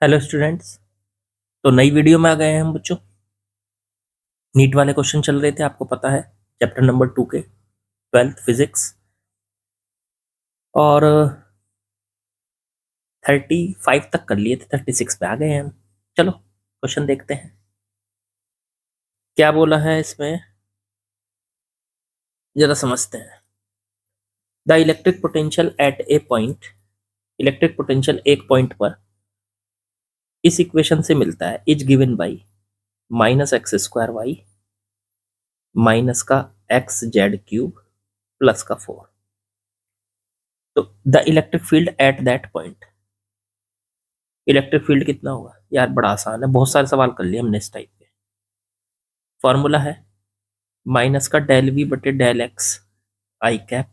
Hello students. तो नई video में आ गए हैं हम बच्चों। नीट वाले क्वेश्चन चल रहे थे, आपको पता है, चैप्टर नंबर 2 के 12th फिजिक्स। और 35 तक कर लिए थे, 36 पे आ गए हैं हम। चलो क्वेश्चन देखते हैं क्या बोला है इसमें, जरा समझते हैं। The electric potential at a point, electric potential एक पॉइंट पर इस इक्वेशन से मिलता है, is given by -x² y minus का xz³ प्लस का 4। तो the electric field at that point, electric field कितना होगा यार, बड़ा आसान है, बहुत सारे सवाल कर लिए हमने इस टाइप के। फॉर्मूला है माइनस का डेल वी बटे डेल एक्स आई कैप,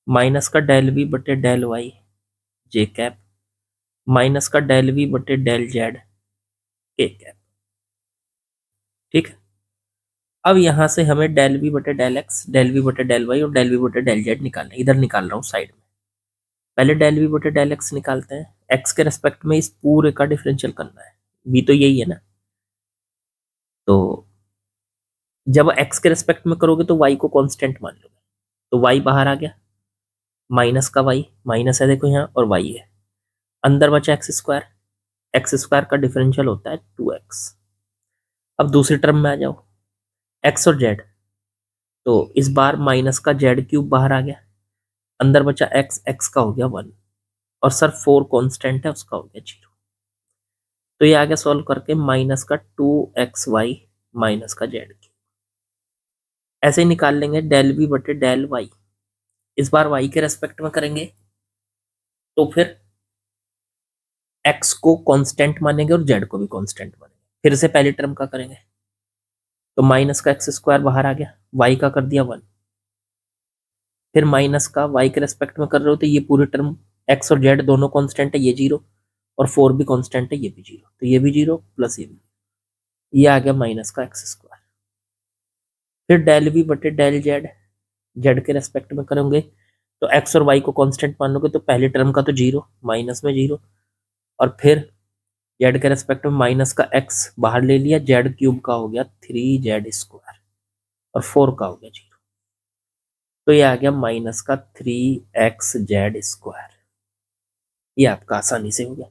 माइनस का डेल वी बटे डेल वाई जे कैप, माइनस का डेल वी बटे डेल जेड के कैप। ठीक है, अब यहां से हमें डेल वी बटे डेल एक्स, डेल वी बटे डेल वाई और डेल वी बटे डेल जेड निकालना है। इधर निकाल रहा हूँ साइड में। पहले डेल वी बटे डेल एक्स निकालते हैं। एक्स के रेस्पेक्ट में इस पूरे का डिफरेंशियल करना है, वी तो यही है ना। तो जब एक्स के रेस्पेक्ट में करोगे तो वाई को कांस्टेंट मान लोगे, तो वाई बाहर आ गया, माइनस का वाई, माइनस है देखो यहाँ, और वाई है अंदर, बचा x²। x² का डिफरेंशियल होता है 2x। अब दूसरी टर्म में आ जाओ, x और z, तो इस बार माइनस का z³ बाहर आ गया, अंदर बचा x, x का हो गया 1, और सर 4 कांस्टेंट है, उसका हो गया 0। तो ये आ गया सॉल्व करके माइनस का 2xy माइनस का z³। ऐसे ही निकाल लेंगे डेल v बटे डेल वाई, इस बार y के रेस्पेक्ट में करेंगे तो फिर x को कांस्टेंट मानेंगे और z को भी कांस्टेंट मानेंगे। फिर से पहली टर्म का करेंगे तो माइनस का x² बाहर आ गया, y का कर दिया 1, फिर माइनस का y के रेस्पेक्ट में कर रहे हो तो ये पूरी टर्म x और z दोनों कांस्टेंट है, ये 0 और 4 भी कांस्टेंट है, ये भी 0, तो ये भी 0 प्लस ये भी, ये आ गया माइनस का x²। फिर डेल v बटे डेल जेड, जेड के रेस्पेक्ट में करेंगे तो x और y को कांस्टेंट मान लोगे तो पहली टर्म का तो 0, माइनस में 0, और फिर जेड के रेस्पेक्ट में माइनस का x बाहर ले लिया, z³ का हो गया 3z² और 4 का हो गया 0, तो ये आ गया माइनस का 3xz²। ये आपका आसानी से हो गया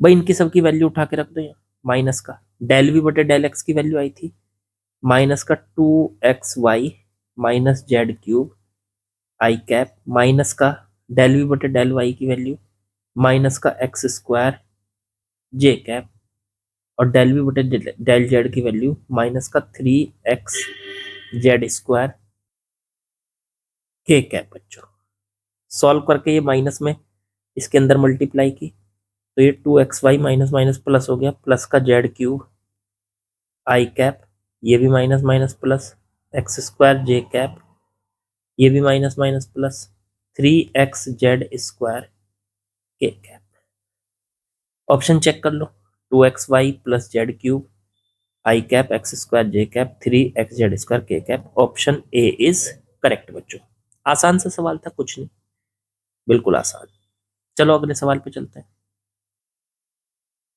भाई। इनकी सबकी वैल्यू उठा के रख दो यहाँ। माइनस का डेल वी बटे डेल एक्स की वैल्यू आई थी माइनस का 2xy माइनस z³ आई कैप, माइनस का डेल वी बटे डेल वाई की वैल्यू माइनस का x² जे कैप, और डेल वी बटे डेल जेड की वैल्यू माइनस का 3xz² के कैप। बच्चों सॉल्व करके ये माइनस में इसके अंदर मल्टीप्लाई की तो ये 2xy माइनस माइनस प्लस हो गया, प्लस का z³ आई कैप, ये भी माइनस माइनस प्लस, x² जे कैप, ये भी माइनस माइनस प्लस 3xz² के कैप। ऑप्शन चेक कर लो, 2xy प्लस z³ आई कैप x² जे कैप 3xz² के cap. Option A is correct बच्चों। आसान सा सवाल था, कुछ नहीं, बिल्कुल आसान। चलो अगले सवाल पे चलते हैं।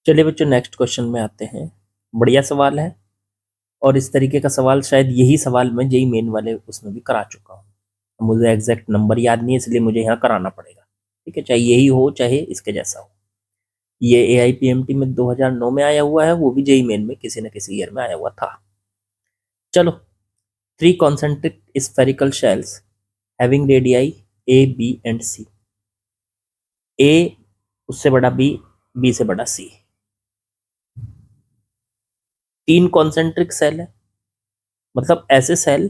चलिए बच्चों नेक्स्ट क्वेश्चन में आते हैं। बढ़िया सवाल है, और इस तरीके का सवाल शायद यही सवाल मैं जेई मेन वाले उसमें भी करा चुका हूँ। मुझे एग्जैक्ट नंबर याद नहीं है, इसलिए मुझे यहाँ कराना पड़ेगा। ठीक है, चाहे यही हो चाहे इसके जैसा हो। ये AIPMT में 2009 में आया हुआ है, वो भी जेई मेन में किसी न किसी ईयर में आया हुआ था। चलो, 3 concentric spherical shells having radii A, B and C। A उससे बड़ा B, B से बड़ा C। 3 कॉन्सेंट्रिक सेल है, मतलब ऐसे सेल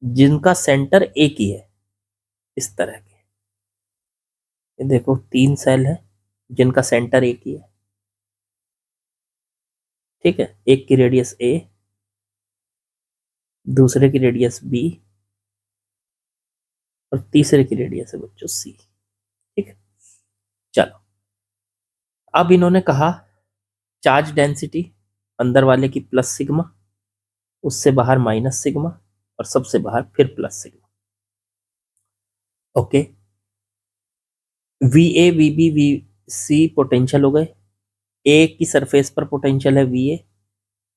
जिनका सेंटर एक ही है, इस तरह के। ये देखो 3 सेल है जिनका सेंटर एक ही है। ठीक है, एक की रेडियस A, दूसरे की रेडियस B और तीसरे की रेडियस है बच्चों C। ठीक है, चलो अब इन्होंने कहा चार्ज डेंसिटी अंदर वाले की प्लस सिग्मा, उससे बाहर माइनस सिग्मा, और सबसे बाहर फिर plus sigma. Okay, VA VB VC potential हो गए, ए की सरफेस पर पोटेंशियल है वी ए,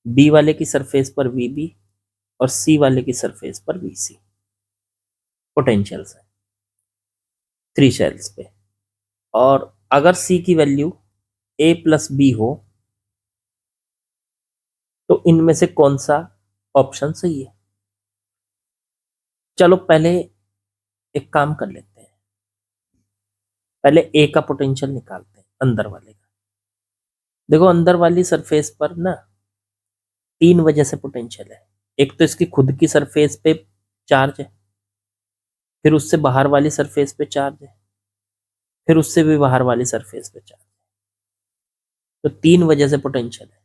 बी वाले की सरफेस पर वी बी और सी वाले की सरफेस पर वी सी पोटेंशियल्स है 3 शेल्स पे। और अगर सी की वैल्यू ए प्लस बी हो तो इनमें से कौन सा ऑप्शन सही है? चलो पहले एक काम कर लेते हैं, पहले ए का पोटेंशियल निकालते हैं अंदर वाले का। देखो अंदर वाली सरफेस पर ना 3 वजह से पोटेंशियल है। एक तो इसकी खुद की सरफेस पे चार्ज है, फिर उससे बाहर वाली सरफेस पे चार्ज है, फिर उससे भी बाहर वाली सरफेस पे चार्ज है। तो 3 वजह से पोटेंशियल है।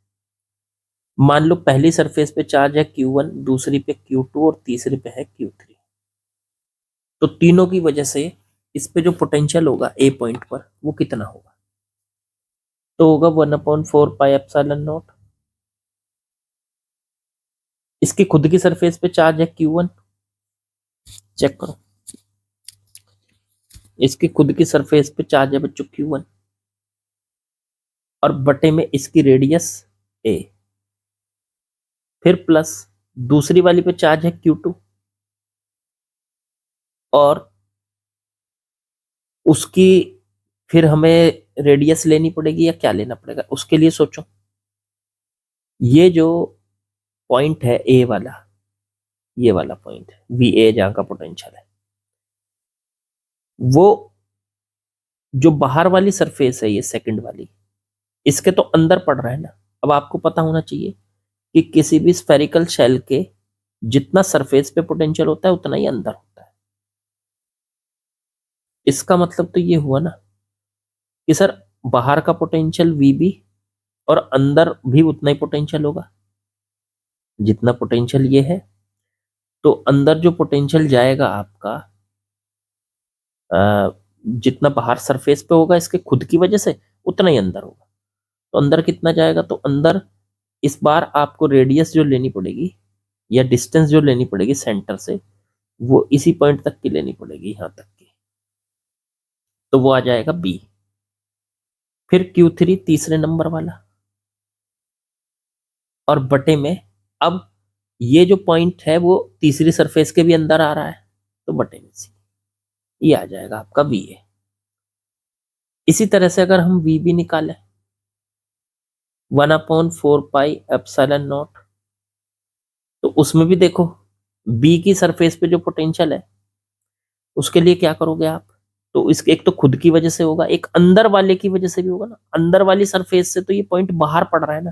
मान लो पहली सरफेस पे चार्ज है Q1, दूसरी पे Q2 और तीसरी पे है Q3। तो तीनों की वजह से इस पे जो पोटेंशियल होगा ए पॉइंट पर वो कितना होगा? तो होगा 1/4 पाई एप्सिलॉन नॉट। इसकी खुद की सरफेस पे चार्ज है Q1, चेक करो, इसकी खुद की सरफेस पे चार्ज है बच्चों Q1 और बटे में इसकी रेडियस a, फिर प्लस दूसरी वाली पे चार्ज है Q2 और उसकी फिर हमें रेडियस लेनी पड़ेगी या क्या लेना पड़ेगा उसके लिए सोचो। ये जो पॉइंट है ए वाला, ये वाला पॉइंट है वी ए जहां का पोटेंशियल है, वो जो बाहर वाली सरफेस है ये सेकंड वाली, इसके तो अंदर पड़ रहा है ना। अब आपको पता होना चाहिए कि किसी भी स्फेरिकल शेल के जितना सरफेस पे पोटेंशियल होता है उतना ही अंदर होता है। इसका मतलब तो ये हुआ ना कि सर बाहर का पोटेंशियल वी बी और अंदर भी उतना ही पोटेंशियल होगा जितना पोटेंशियल ये है। तो अंदर जो पोटेंशियल जाएगा आपका जितना बाहर सरफेस पे होगा इसके खुद की वजह से उतना ही अंदर होगा। तो अंदर कितना जाएगा? तो अंदर इस बार आपको रेडियस जो लेनी पड़ेगी या डिस्टेंस जो लेनी पड़ेगी सेंटर से वो इसी पॉइंट तक की लेनी पड़ेगी, यहां तक की। तो वो आ जाएगा बी। फिर Q3 तीसरे नंबर वाला और बटे में अब ये जो पॉइंट है वो तीसरी सरफेस के भी अंदर आ रहा है तो बटे में सी, ये आ जाएगा आपका वी ए। इसी तरह से अगर हम वी बी निकालें 1/4 पाई एप्सिलॉन नॉट, तो उसमें भी देखो बी की सरफेस पे जो पोटेंशियल है उसके लिए क्या करोगे आप? तो इसके एक तो खुद की वजह से होगा, एक अंदर वाले की वजह से भी होगा ना। अंदर वाली सरफेस से तो ये पॉइंट बाहर पड़ रहा है ना,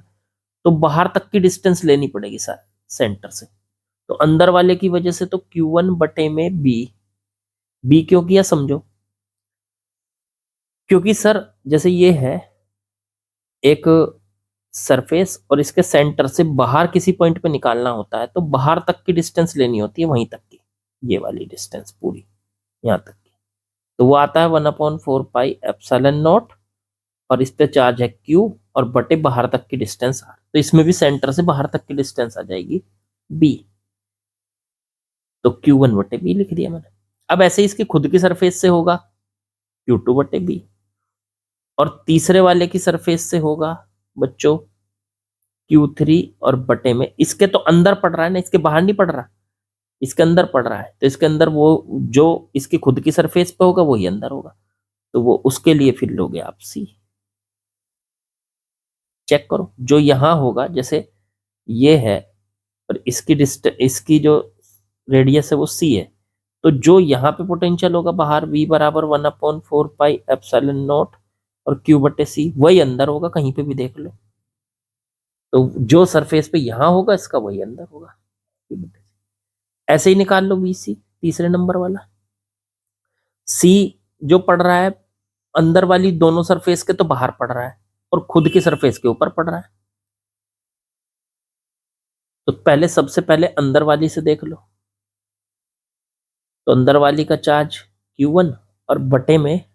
तो बाहर तक की डिस्टेंस लेनी पड़ेगी सर सेंटर से। तो अंदर वाले की वजह से तो Q1 बटे में बी। बी क्यों किया समझो, क्योंकि सर जैसे ये है एक सरफेस और इसके सेंटर से बाहर किसी पॉइंट पे निकालना होता है तो बाहर तक की डिस्टेंस लेनी होती है, वहीं तक की, ये वाली डिस्टेंस पूरी यहां तक की। तो वो आता है 1/4 पाई एप्सिलॉन नॉट और इस पे चार्ज है Q और बटे बाहर तक की डिस्टेंस R। तो इसमें भी सेंटर से बाहर तक की डिस्टेंस आ जाएगी B। तो Q1 बटे B लिख दिया मैंने। अब ऐसे ही इसकी खुद की सरफेस से होगा Q2 बटे B और तीसरे वाले की सरफेस से होगा बच्चों Q3 और बटे में, इसके तो अंदर पड़ रहा है ना, इसके बाहर नहीं पड़ रहा, इसके अंदर पड़ रहा है। तो इसके अंदर वो जो इसकी खुद की सरफेस पे होगा वही अंदर होगा, तो वो उसके लिए फिर लोगे आप C। चेक करो जो यहां होगा, जैसे ये है और इसकी जो रेडियस है वो C है, तो जो यहाँ पे पोटेंशियल होगा बाहर V बराबर 1/4 पाई एप्सिलॉन नॉट और Q बटे C वही अंदर होगा, कहीं पे भी देख लो। तो जो सरफेस पे यहाँ होगा इसका वही अंदर होगा। ऐसे ही निकाल लो VC तीसरे नंबर वाला। C जो पड़ रहा है अंदर वाली दोनों सरफेस के तो बाहर पड़ रहा है और खुद की सरफेस के ऊपर पड़ रहा है। तो पहले सबसे पहले अंदर वाली से देख लो। तो अंदर वाली का चार्ज Q1 और बटे में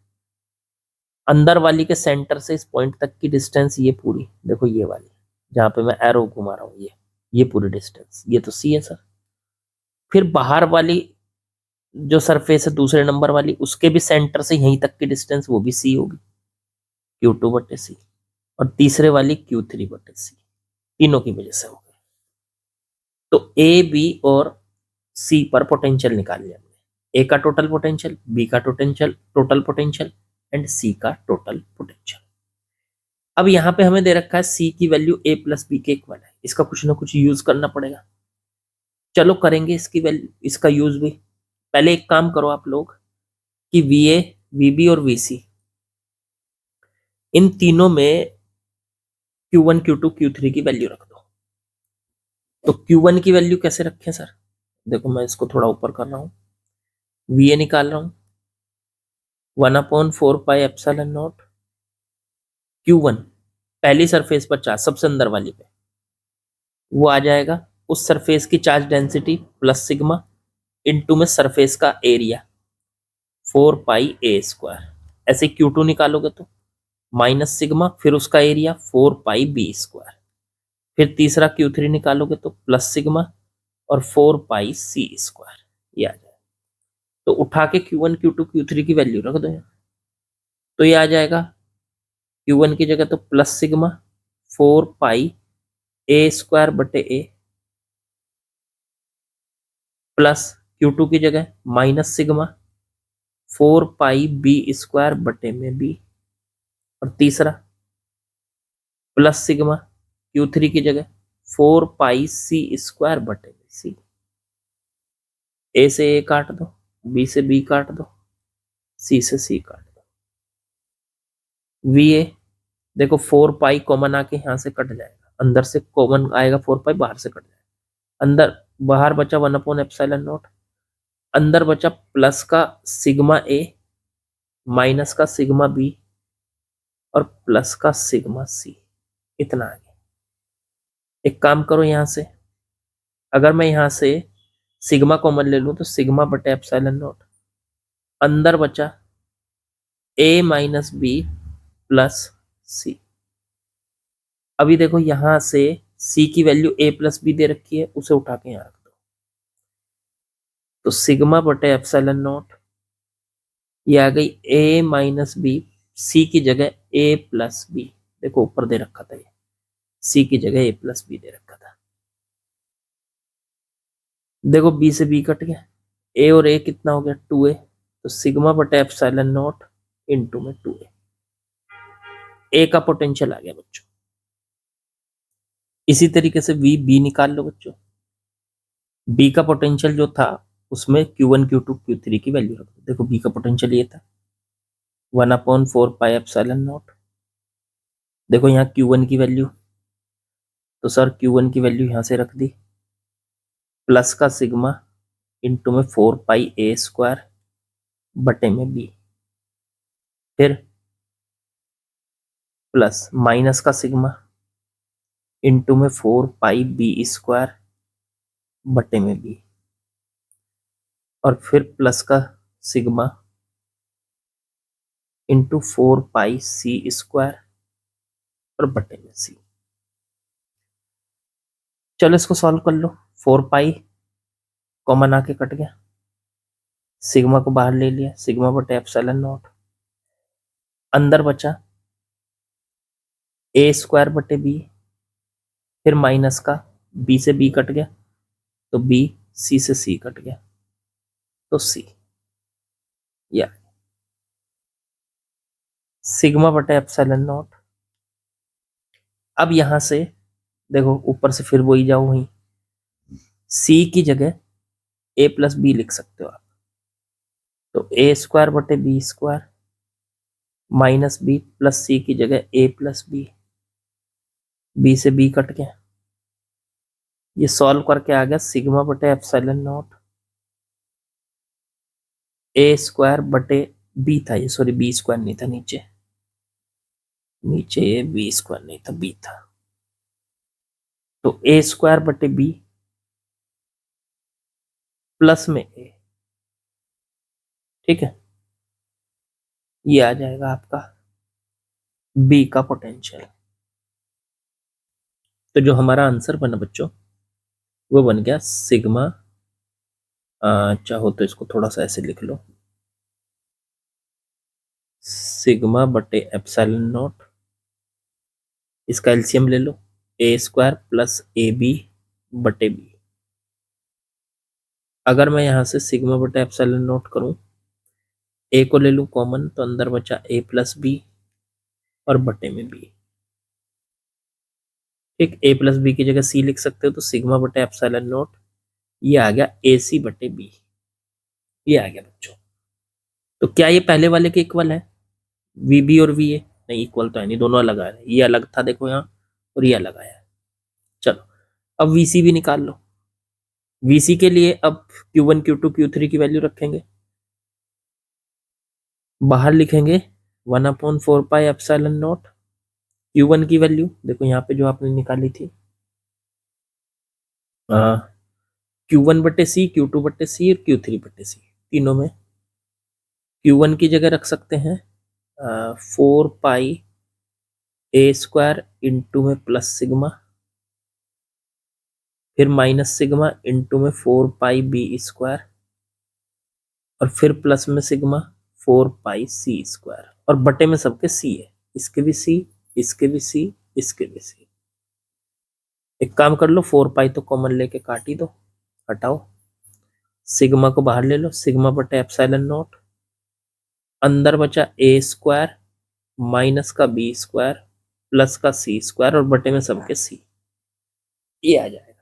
अंदर वाली के सेंटर से इस पॉइंट तक की डिस्टेंस ये पूरी देखो, ये वाली जहां पे मैं एरो घुमा रहा हूं ये पूरी डिस्टेंस, ये तो C है सर। फिर बाहर वाली जो सरफेस है दूसरे नंबर वाली उसके भी सेंटर से यहीं तक की डिस्टेंस वो भी C होगी, Q2 बटे C। और तीसरे वाली Q3/C, तीनों की वजह से हो गई। तो ए, बी और सी पर पोटेंशियल निकाल लिया हमने। ए का टोटल पोटेंशियल, बी का टोटल पोटेंशियल एंड सी का टोटल पोटेंशियल। अब यहाँ पे हमें दे रखा है सी की वैल्यू ए प्लस बी के इक्वल है, इसका कुछ ना कुछ यूज करना पड़ेगा। चलो करेंगे इसकी वैल्यू, इसका यूज भी। पहले एक काम करो आप लोग कि वी ए, वी बी और वी सी, इन तीनों में Q1, Q2, Q3 की वैल्यू रख दो। तो Q1 की वैल्यू कैसे रखें सर? देखो मैं इसको थोड़ा ऊपर कर रहा हूँ, वी ए निकाल रहा हूँ 1/4πε0 Q1, पहली सरफेस पर चार्ज सबसे अंदर वाली पे, वो आ जाएगा उस सरफेस की charge density plus sigma into में सरफेस का एरिया 4πa²। ऐसे Q2 निकालोगे तो माइनस सिग्मा, फिर उसका एरिया 4πb²। फिर तीसरा Q3 निकालोगे तो प्लस सिग्मा और 4πc², ये आ जाएगा। तो उठा के Q1, Q2, Q3 की वैल्यू रख दो यहाँ। तो ये आ जाएगा Q1 की जगह तो plus sigma 4πa²/a plus Q2 की जगह माइनस सिग्मा 4πb²/b और तीसरा प्लस सिग्मा Q3 की जगह 4πc²/c। ए से ए काट दो, बी से बी काट दो, सी से सी काट दो। वी ए देखो 4π कॉमन आके यहां से कट जाएगा, अंदर से कॉमन आएगा 4π, बाहर से कट जाएगा। अंदर बाहर बचा 1/ε0, अंदर बचा प्लस का सिग्मा ए माइनस का सिग्मा बी और प्लस का सिग्मा सी, इतना आ गया। एक काम करो यहां से, अगर मैं यहां से सिग्मा कॉमन ले लूं तो σ/ε0, अंदर बचा a माइनस बी प्लस सी। अभी देखो यहां से c की वैल्यू a प्लस बी दे रखी है, उसे उठा के यहां रख दो। तो σ/ε0 ये आ गई a माइनस बी, सी की जगह a प्लस बी, देखो ऊपर दे रखा था ये, सी की जगह a प्लस बी दे रखा था। देखो b से b कट गया, a और a कितना हो गया 2a, तो σ/ε0 इंटू में 2a, a का पोटेंशियल आ गया बच्चों। इसी तरीके से वी बी निकाल लो बच्चों, बी का पोटेंशियल जो था उसमें Q1, Q2, Q3 की वैल्यू रख दो। देखो बी का पोटेंशियल ये था 1/4πε0। देखो यहाँ Q1 की वैल्यू, तो सर Q1 की वैल्यू यहां से रख दी, प्लस का सिग्मा इंटू में 4πa²/b, फिर प्लस माइनस का सिग्मा इंटू में 4πb²/b और फिर प्लस का सिग्मा इंटू 4πc² और बटे में सी। चलो इसको सॉल्व कर लो, 4π कॉमन आके कट गया, सिग्मा को बाहर ले लिया, σ/ε0, अंदर बचा a²/b, फिर माइनस का b से b कट गया, तो b, c से c कट गया, तो c, या σ/ε0। अब यहां से देखो ऊपर से फिर वही जाओ, वहीं c की जगह a प्लस बी लिख सकते हो आप, तो a²/b² माइनस बी प्लस सी की जगह a प्लस बी, बी से बी कट गया, ये सॉल्व करके आ गया σ/ε0 a²/b था ये, सॉरी b² नहीं था, नीचे ये b² नहीं था, b था, तो a²/b प्लस में a, ठीक है, ये आ जाएगा आपका b का पोटेंशियल। तो जो हमारा आंसर बना बच्चों वो बन गया सिग्मा, चाहो तो इसको थोड़ा सा ऐसे लिख लो, σ/ε0 इसका एलसीएम ले लो, ए स्क्वायर प्लस ए बी बटे बी। अगर मैं यहां से सिग्मा बटे एप्सिलॉन नोट करूं, ए को ले लूं कॉमन, तो अंदर बचा ए प्लस बी और बटे में बी। ठीक, ए प्लस बी की जगह सी लिख सकते हो, तो सिग्मा बटे एप्सिलॉन नोट ये आ गया ए सी बटे बी, ये आ गया बच्चों। तो क्या ये पहले वाले के इक्वल है, वी बी और वी ए? नहीं, इक्वल तो है नहीं, दोनों अलग आ रहे हैं। ये अलग था देखो यहाँ, और ये अलग आया है। चलो अब वी सी भी निकाल लो। वी सी के लिए अब Q1 Q2 Q3 की वैल्यू रखेंगे, बाहर लिखेंगे 1/4 पाई एप्सिलॉन नोट। Q1 की वैल्यू देखो यहाँ पे जो आपने निकाली थी, Q1 बटे सी, Q2 बटे सी और Q3 बटे सी, तीनों में Q1 की जगह रख सकते हैं 4 पाई ए स्क्वायर इंटू में प्लस सिग्मा, फिर माइनस सिग्मा इंटू में 4 पाई बी स्क्वायर, और फिर प्लस में सिग्मा 4 पाई सी स्क्वायर, और बटे में सबके सी है, इसके भी सी, इसके भी सी, इसके भी सी। एक काम कर लो, 4 पाई तो कॉमन लेके काट ही दो, हटाओ। सिग्मा को बाहर ले लो, सिग्मा बटे एप्सिलॉन नोट, अंदर बचा ए स्क्वायर माइनस का बी स्क्वायर प्लस का सी स्क्वायर, और बटे में सबके सी, ये आ जाएगा।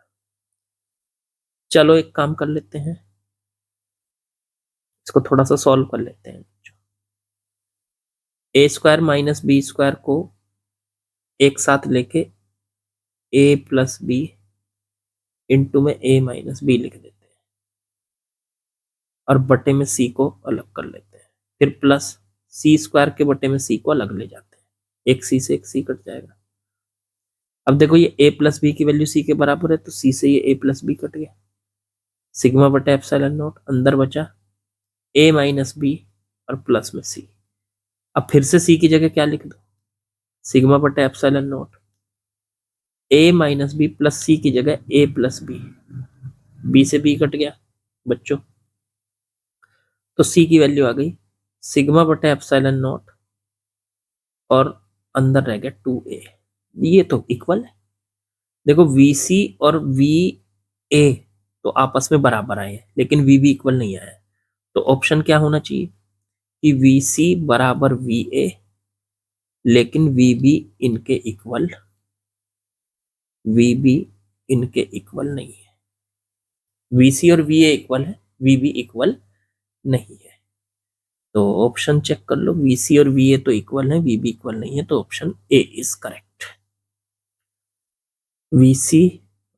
चलो एक काम कर लेते हैं, इसको थोड़ा सा सॉल्व कर लेते हैं। ए स्क्वायर माइनस बी स्क्वायर को एक साथ लेके ए प्लस बी इंटू में ए माइनस बी लिख देते हैं, और बटे में सी को अलग कर लेते हैं, फिर प्लस सी स्क्वायर के बटे में सी को अलग ले जाते हैं, एक सी से एक सी कट जाएगा। अब देखो ये ए प्लस बी की वैल्यू सी के बराबर है, तो सी से ये ए प्लस बी कट गया, सिग्मा बटे एप्सिलॉन नोट, अंदर बचा ए माइनस बी और प्लस में सी। अब फिर से सी की जगह क्या लिख दो, सिग्मा बटे एप्सिलॉन नोट, ए माइनस बी प्लस सी की जगह ए प्लस बी, बी से बी कट गया बच्चों, तो सी की वैल्यू आ गई सिग्मा बटे एप्सिलॉन नोट और अंदर रह गया 2a। ये तो इक्वल है। देखो VC और VA तो आपस में बराबर आए हैं, लेकिन VB इक्वल नहीं आया है, तो ऑप्शन क्या होना चाहिए कि VC बराबर VA लेकिन VB इनके इक्वल, VB इनके इक्वल नहीं है। VC और VA इक्वल है, VB इक्वल नहीं है, तो ऑप्शन चेक कर लो, VC और VA तो इक्वल है, VB इक्वल नहीं है, तो option A is correct. VC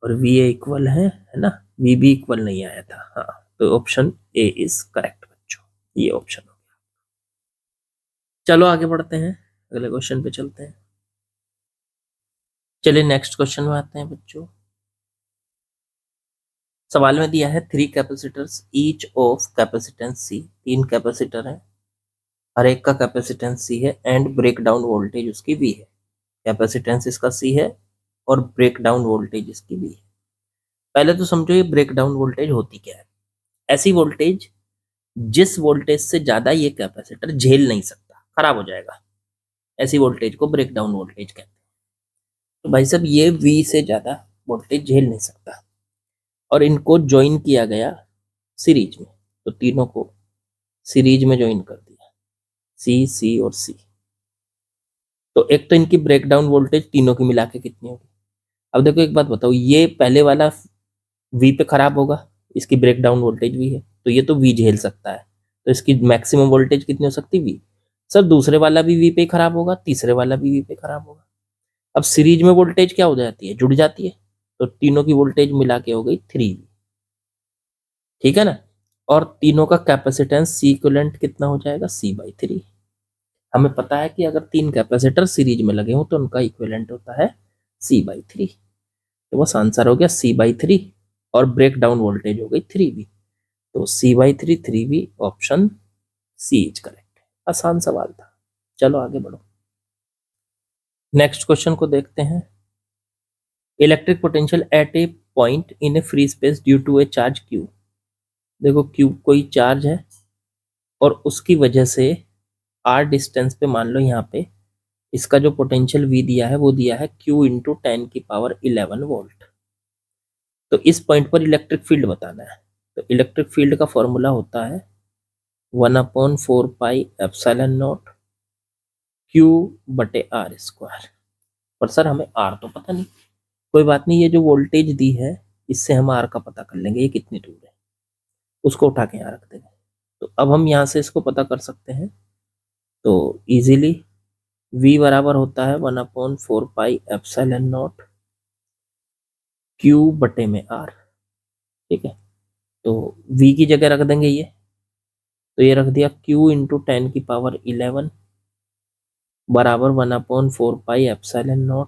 और VA इक्वल है ना, VB इक्वल नहीं आया था, हाँ, तो ऑप्शन ए इज करेक्ट बच्चों, ये ऑप्शन हो गया। चलो आगे बढ़ते हैं, अगले क्वेश्चन पे चलते हैं। चलिए नेक्स्ट क्वेश्चन में आते हैं बच्चों। सवाल में दिया है 3 capacitors each of capacitance C, 3 capacitor है, हर एक का कैपेसिटेंस सी है एंड ब्रेक डाउन वोल्टेज उसकी वी है। कैपेसिटेंस इसका सी है और ब्रेक डाउन वोल्टेज इसकी वी है। पहले तो समझो ये ब्रेक डाउन वोल्टेज होती क्या है। ऐसी वोल्टेज जिस वोल्टेज से ज्यादा ये कैपेसिटर झेल नहीं सकता, खराब हो जाएगा, ऐसी वोल्टेज को ब्रेक डाउन वोल्टेज कहते हैं। तो भाई साहब ये वी से ज्यादा वोल्टेज झेल नहीं सकता, और इनको ज्वाइन किया गया सीरीज में, तो तीनों को सीरीज में ज्वाइन कर दिया, सी सी और सी। तो एक तो इनकी ब्रेकडाउन वोल्टेज तीनों की मिला के कितनी होगी। अब देखो एक बात बताओ, ये पहले वाला वी पे खराब होगा, इसकी ब्रेकडाउन वोल्टेज वी है, तो ये तो वी झेल सकता है, तो इसकी मैक्सिमम वोल्टेज कितनी हो सकती है, वी। सर दूसरे वाला भी वी पे खराब होगा, तीसरे वाला भी वी पे खराब होगा। अब सीरीज में वोल्टेज क्या हो जाती है, जुड़ जाती है, तो तीनों की वोल्टेज मिला के हो गई 3V, ठीक है ना। और तीनों का कैपेसिटेंस सी इक्विवेलेंट कितना हो जाएगा, C/3। हमें पता है कि अगर 3 कैपेसिटर सीरीज में लगे हो तो उनका इक्विवेलेंट होता है C/3, तो बस आंसर हो गया C/3, और ब्रेक डाउन वोल्टेज हो गई 3V, तो C/3 3V, option C is correct. आसान सवाल था, चलो आगे बढ़ो। नेक्स्ट क्वेश्चन को देखते हैं। Electric potential at a point in a free space due to a charge Q। देखो Q कोई चार्ज है और उसकी वजह से R डिस्टेंस पे, मान लो यहाँ पे इसका जो पोटेंशियल V दिया है वो दिया है Q इंटू 10⁻11 वोल्ट। तो इस पॉइंट पर इलेक्ट्रिक फील्ड बताना है। तो इलेक्ट्रिक फील्ड का फॉर्मूला होता है 1/4πε0 Q/r²। पर सर हमें R तो पता नहीं। कोई बात नहीं, ये जो वोल्टेज दी है इससे हम R का पता कर लेंगे, ये कितनी दूर है, उसको उठा के यहाँ रख देंगे। तो अब हम यहाँ से इसको पता कर सकते हैं। तो इजीली V बराबर होता है 1/4πε0 Q/r। ठीक है, तो V की जगह रख देंगे ये, तो ये रख दिया Q इंटू 10⁻11 बराबर 1/4πε0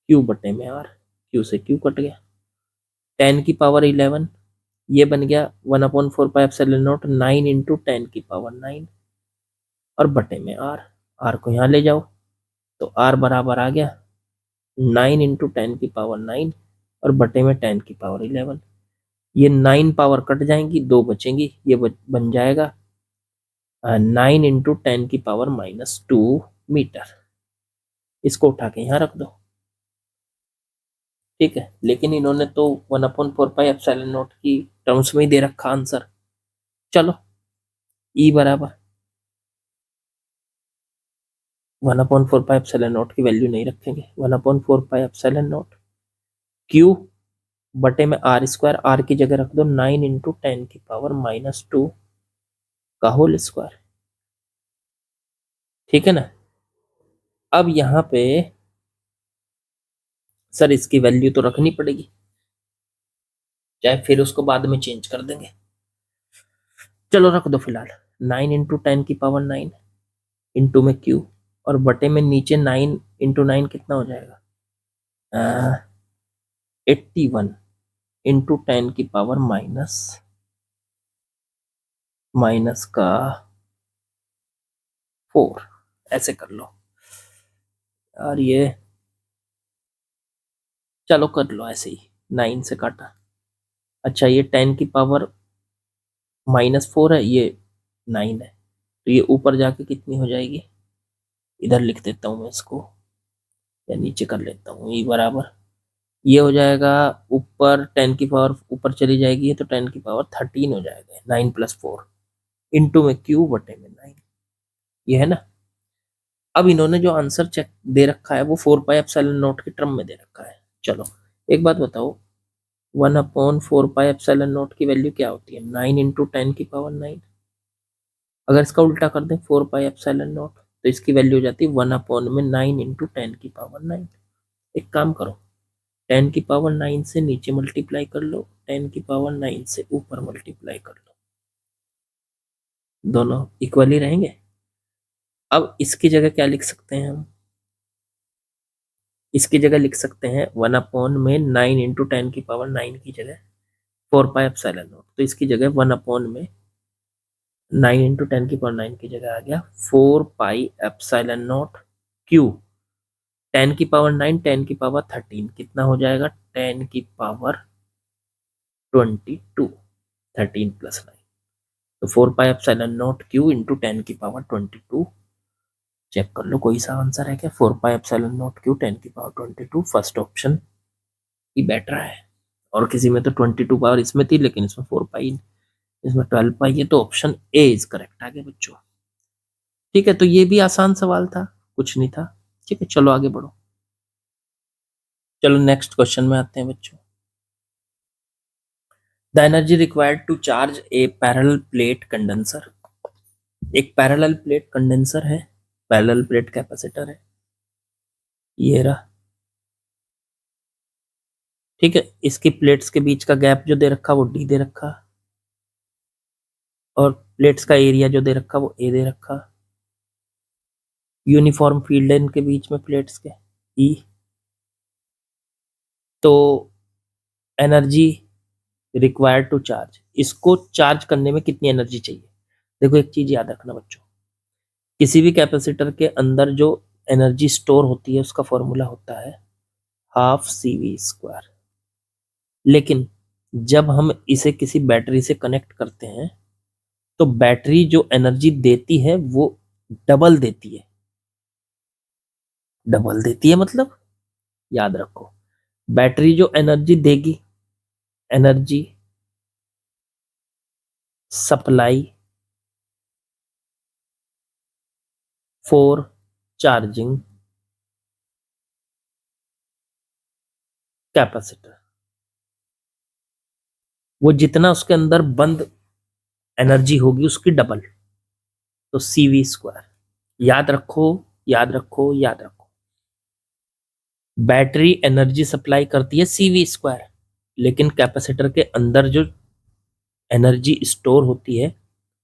Q/r। Q से Q कट गया, 10⁻11 ये बन गया 1/4πε0 9 इंटू 10⁻9 और बटे में R को यहाँ ले जाओ तो R बराबर आ गया 9 इंटू 10⁻9 और बटे में 10⁻11। ये 9 पावर कट जाएंगी, 2 बचेंगी, ये बन जाएगा 9 इंटू 10⁻⁻2 मीटर। इसको उठा के यहाँ रख दो। ठीक है, लेकिन इन्होंने तो 1/4πε0 की टर्म्स में ही दे रखा आंसर। चलो E बराबर 1/4πε0 की वैल्यू नहीं रखेंगे, 1/4πε0 Q बटे में R², R की जगह रख दो 9 इंटू 10⁻⁻2 का होल स्क्वायर। ठीक है ना। अब यहाँ पे सर इसकी वैल्यू तो रखनी पड़ेगी, चाहे फिर उसको बाद में चेंज कर देंगे। चलो रख दो फिलहाल 9 इंटू 10⁻9 इंटू में Q और बटे में नीचे 9 इंटू 9 कितना हो जाएगा 81 इंटू 10⁻⁻⁻⁴ ऐसे कर लो। और ये चलो कर लो ऐसे ही, 9 से काटा। अच्छा ये 10⁻⁻4 है, ये 9 है, तो ये ऊपर जाके कितनी हो जाएगी, इधर लिख देता हूँ मैं इसको, या नीचे कर लेता हूँ। ये बराबर ये हो जाएगा ऊपर 10 की पावर ऊपर चली जाएगी तो 10⁻13 हो जाएगा, 9 + 4 इंटू में Q बटे में 9। ये है ना। अब इन्होंने जो आंसर चेक दे रखा है वो 4πε0 की टर्म में दे रखा है। चलो एक बात बताओ, 1/4πε0 की वैल्यू क्या होती है 9 इंटू 10⁻9। अगर इसका उल्टा कर दें 4πε0 तो इसकी वैल्यू हो जाती है 1/9 इंटू 10⁻9। एक काम करो 10⁻9 से नीचे मल्टीप्लाई कर लो, 10⁻9 से ऊपर मल्टीप्लाई कर लो, दोनों इक्वल ही रहेंगे। अब इसकी जगह क्या लिख सकते हैं हम, इसकी जगह लिख सकते हैं 1/9 इंटू 10⁻9 की जगह 4πε0, तो इसकी जगह 1/9 इंटू 10⁻9 की जगह आ गया 4πε0 Q 10⁻9 10⁻13 कितना हो जाएगा 10⁻22 13 + 9, तो 4πε0 Q इंटू 10⁻22। चेक कर लो कोई सा आंसर है क्या, 4πε0 Q 10⁻22 फर्स्ट ऑप्शन ही बेटर है। और किसी में तो 22 पावर इसमें थी, लेकिन इसमें 4π इसमें 12π है, तो ऑप्शन ए इज करेक्ट आगे बच्चों। ठीक है, तो ये भी आसान सवाल था, कुछ नहीं था। ठीक है, चलो आगे बढ़ो। चलो नेक्स्ट क्वेश्चन में आते हैं बच्चों। The energy required to charge a parallel plate condenser. एक पैरेलल प्लेट कंडेंसर है, पैरेलल प्लेट कैपेसिटर है, ये रहा। ठीक है, इसकी प्लेट्स के बीच का गैप जो दे रखा वो D दे रखा, और प्लेट्स का एरिया जो दे रखा वो A दे रखा। यूनिफॉर्म फील्ड है इनके बीच में प्लेट्स के E। तो एनर्जी रिक्वायर्ड टू चार्ज, इसको चार्ज करने में कितनी एनर्जी चाहिए। देखो एक चीज याद रखना बच्चों, किसी भी कैपेसिटर के अंदर जो एनर्जी स्टोर होती है उसका फॉर्मूला होता है ½CV²। लेकिन जब हम इसे किसी बैटरी से कनेक्ट करते हैं तो बैटरी जो एनर्जी देती है वो डबल देती है। डबल देती है मतलब, याद रखो बैटरी जो एनर्जी देगी, energy supply for charging capacitor, वो जितना उसके अंदर बंद एनर्जी होगी उसकी डबल, तो CV स्क्वायर। याद रखो, याद रखो, याद रखो, बैटरी एनर्जी सप्लाई करती है CV स्क्वायर, लेकिन कैपेसिटर के अंदर जो एनर्जी स्टोर होती है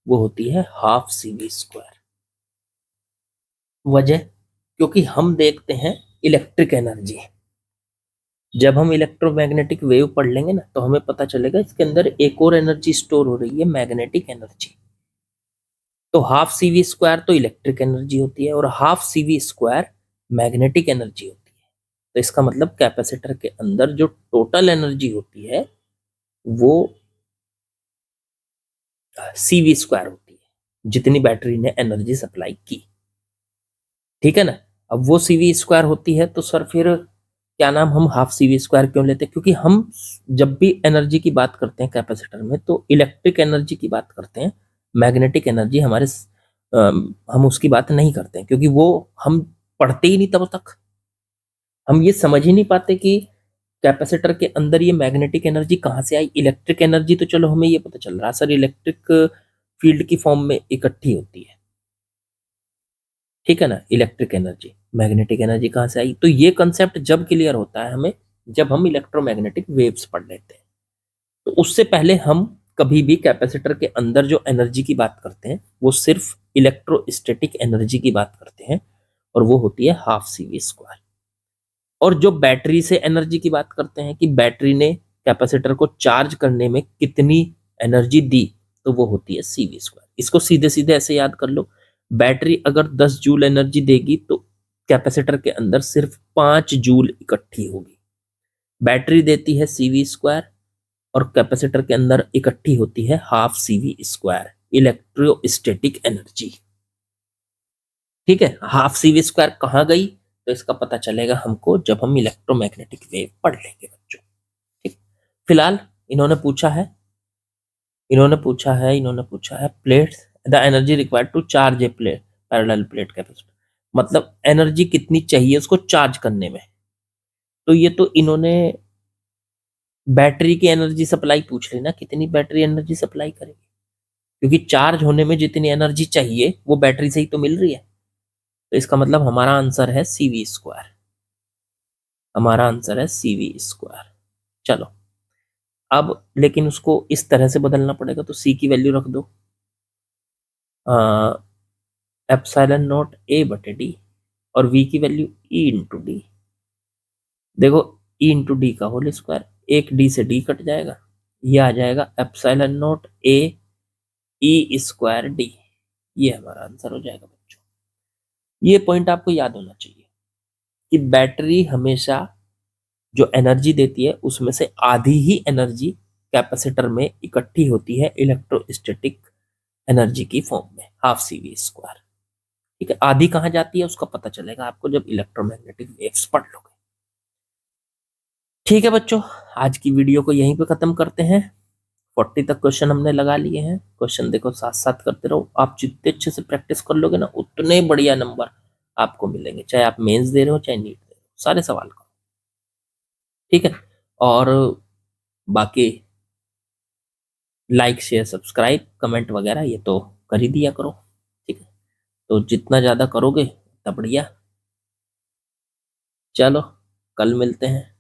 वो होती है हाफ CV स्क्वायर। वजह, क्योंकि हम देखते हैं इलेक्ट्रिक एनर्जी, जब हम इलेक्ट्रोमैग्नेटिक वेव पढ़ लेंगे ना तो हमें पता चलेगा इसके अंदर एक और एनर्जी स्टोर हो रही है, मैग्नेटिक एनर्जी। तो हाफ CV स्क्वायर तो इलेक्ट्रिक एनर्जी होती है और half CV square magnetic energy होती है। तो इसका मतलब कैपेसिटर के अंदर जो टोटल एनर्जी होती है वो CV स्क्वायर होती है, जितनी बैटरी ने एनर्जी सप्लाई की। ठीक है ना। अब वो CV स्क्वायर होती है तो सर फिर क्या नाम, हम हाफ CV स्क्वायर क्यों लेते हैं? क्योंकि हम जब भी एनर्जी की बात करते हैं कैपेसिटर में तो इलेक्ट्रिक एनर्जी की बात करते हैं, मैग्नेटिक एनर्जी हमारे हम उसकी बात नहीं करते हैं, क्योंकि वो हम पढ़ते ही नहीं तब तक, हम ये समझ ही नहीं पाते कि कैपेसिटर के अंदर ये मैग्नेटिक एनर्जी कहाँ से आई। इलेक्ट्रिक एनर्जी तो चलो हमें ये पता चल रहा है सर इलेक्ट्रिक फील्ड की फॉर्म में इकट्ठी होती है, ठीक है ना। इलेक्ट्रिक एनर्जी, मैग्नेटिक एनर्जी कहाँ से आई, तो ये कंसेप्ट जब क्लियर होता है हमें जब हम इलेक्ट्रोमैग्नेटिक वेव्स पढ़ लेते हैं। तो उससे पहले हम कभी भी कैपेसिटर के अंदर जो एनर्जी की बात करते हैं वो सिर्फ इलेक्ट्रोस्टैटिक एनर्जी की बात करते हैं, और वो होती है हाफ CV स्क्वायर। और जो बैटरी से एनर्जी की बात करते हैं कि बैटरी ने कैपेसिटर को चार्ज करने में कितनी एनर्जी दी, तो वो होती है CV स्क्वायर। इसको सीधे सीधे ऐसे याद कर लो, बैटरी अगर 10 जूल एनर्जी देगी तो कैपेसिटर के अंदर सिर्फ 5 जूल इकट्ठी होगी। बैटरी देती है CV स्क्वायर और कैपेसिटर के अंदर इकट्ठी होती है half CV square, electrostatic energy. ठीक है, हाफ CV स्क्वायर कहाँ गई तो इसका पता चलेगा हमको जब हम इलेक्ट्रोमैग्नेटिक वेव पढ़ लेंगे बच्चों। ठीक, फिलहाल इन्होंने पूछा है, इन्होंने पूछा है plates the energy required to charge a plate, parallel plate capacitor, मतलब एनर्जी कितनी चाहिए उसको चार्ज करने में। तो ये तो इन्होंने बैटरी की एनर्जी सप्लाई पूछ ली ना, कितनी बैटरी एनर्जी सप्लाई करेगी, क्योंकि चार्ज होने में जितनी एनर्जी चाहिए वो बैटरी से ही तो मिल रही है। तो इसका मतलब हमारा आंसर है CV स्क्वायर, हमारा आंसर है CV स्क्वायर। चलो, अब लेकिन उसको इस तरह से बदलना पड़ेगा, तो C की वैल्यू रख दो एप्सिलॉन नॉट A/D, और V की वैल्यू E/D। देखो E/D का होल स्क्वायर, एक D से D कट जाएगा, ये आ जाएगा एप्सिलॉन नॉट A E²D। ये हमारा आंसर हो जाएगा बच्चों। ये पॉइंट आपको याद होना चाहिए कि बैटरी हमेशा जो एनर्जी देती है उसमें से आधी ही एनर्जी कैपेसिटर में इकट्ठी होती है इलेक्ट्रोस्टैटिक एनर्जी की फॉर्म में, हाफ CV स्क्वायर। ठीक है, आधी कहाँ जाती है उसका पता चलेगा आपको जब इलेक्ट्रोमैग्नेटिक वेव्स पढ़ लोगे। ठीक है बच्चों, आज की वीडियो को यहीं पे खत्म करते हैं। 40 तक क्वेश्चन हमने लगा लिए हैं। क्वेश्चन देखो साथ साथ करते रहो, आप जितने अच्छे से प्रैक्टिस कर लोगे ना उतने बढ़िया नंबर आपको मिलेंगे, चाहे आप मेंस दे रहे हो चाहे नीट दे रहे हो, सारे सवाल करो। ठीक है, और बाकी लाइक शेयर सब्सक्राइब कमेंट वगैरह ये तो कर ही दिया करो। ठीक है, तो जितना ज़्यादा करोगे उतना बढ़िया। चलो, कल मिलते हैं।